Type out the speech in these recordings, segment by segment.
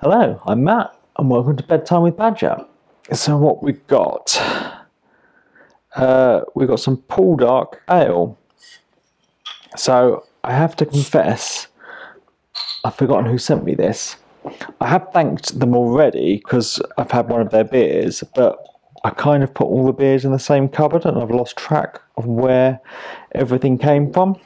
Hello, I'm Matt, and welcome to Bedtime with Badger. So what we've got some Poldark Ale. So I have to confess, I've forgotten who sent me this. I have thanked them already because I've had one of their beers, but I kind of put all the beers in the same cupboard and I've lost track of where everything came from.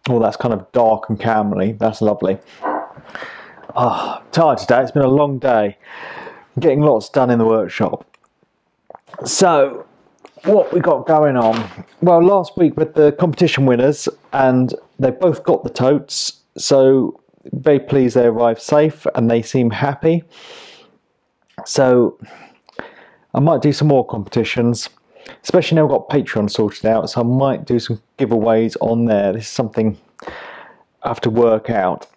Oh, that's kind of dark and caramelly. That's lovely. Oh, I'm tired today. It's been a long day. I'm getting lots done in the workshop. So, what we got going on? Well, last week with the competition winners, and they both got the totes. So, very pleased they arrived safe and they seem happy. So, I might do some more competitions. Especially now I've got Patreon sorted out, so I might do some giveaways on there. This is something I have to work out.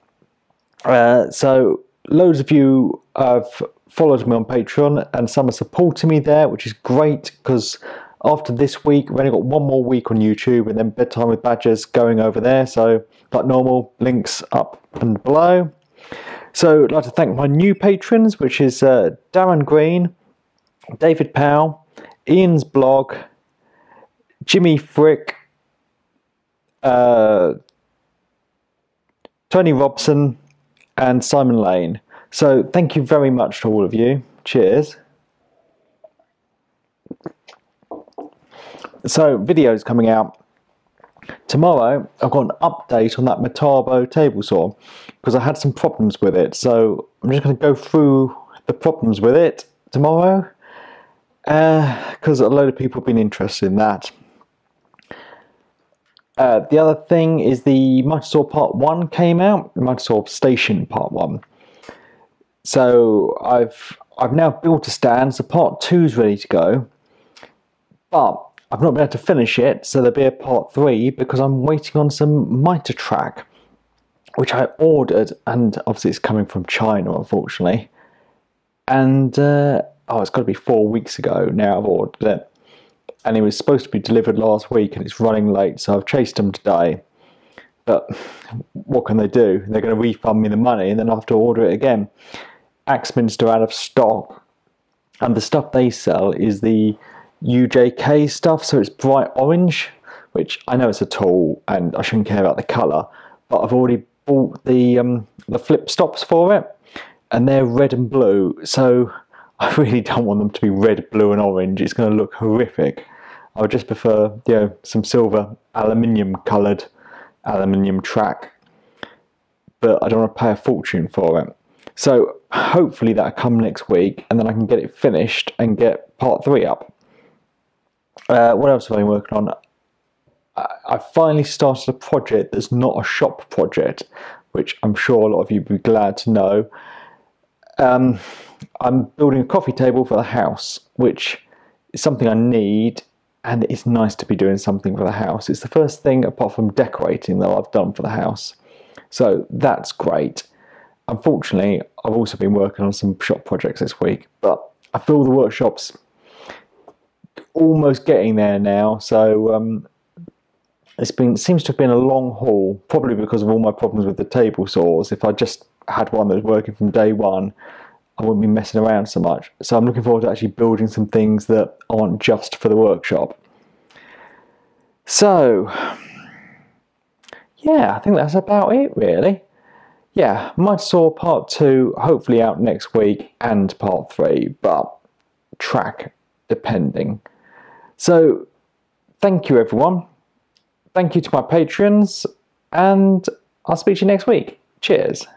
So loads of you have followed me on Patreon and some are supporting me there, which is great because after this week we've only got one more week on YouTube and then Bedtime with Badgers going over there. So like normal, links up and below. So I'd like to thank my new patrons, which is Darren Green, David Powell, Ian's blog, Jimmy Frick, Tony Robson, and Simon Lane. So thank you very much to all of you. Cheers. So videos coming out tomorrow. I've got an update on that Metabo table saw because I had some problems with it. So I'm just going to go through the problems with it tomorrow. Because a load of people have been interested in that. The other thing is the Mighty Saw Part 1 came out, the Mighty Saw Station Part 1. So I've now built a stand, so Part 2 is ready to go. But I've not been able to finish it, so there'll be a Part 3 because I'm waiting on some mitre track, which I ordered, and obviously it's coming from China, unfortunately. And oh, it's got to be 4 weeks ago now I've ordered it. And it was supposed to be delivered last week and it's running late, so I've chased them today. But what can they do? They're going to refund me the money and then I have to order it again. Axminster out of stock. And the stuff they sell is the UJK stuff, so it's bright orange, which I know it's a tool and I shouldn't care about the colour. But I've already bought the flip stops for it and they're red and blue, so I really don't want them to be red, blue and orange. It's going to look horrific. I would just prefer, you know, some silver aluminium coloured aluminium track. But I don't want to pay a fortune for it. So hopefully that'll come next week and then I can get it finished and get Part 3 up. What else have I been working on? I finally started a project that's not a shop project, which I'm sure a lot of you would be glad to know. I'm building a coffee table for the house, which is something I need, and it's nice to be doing something for the house. It's the first thing, apart from decorating, that I've done for the house. So that's great. Unfortunately, I've also been working on some shop projects this week, but I feel the workshop's almost getting there now, so seems to have been a long haul, probably because of all my problems with the table saws. If I just had one that was working from day one, I wouldn't be messing around so much. So I'm looking forward to actually building some things that aren't just for the workshop. So, yeah, I think that's about it really. Yeah, Mighty Saw Part 2 hopefully out next week and Part 3, but track depending. So, thank you everyone. Thank you to my patrons, and I'll speak to you next week. Cheers.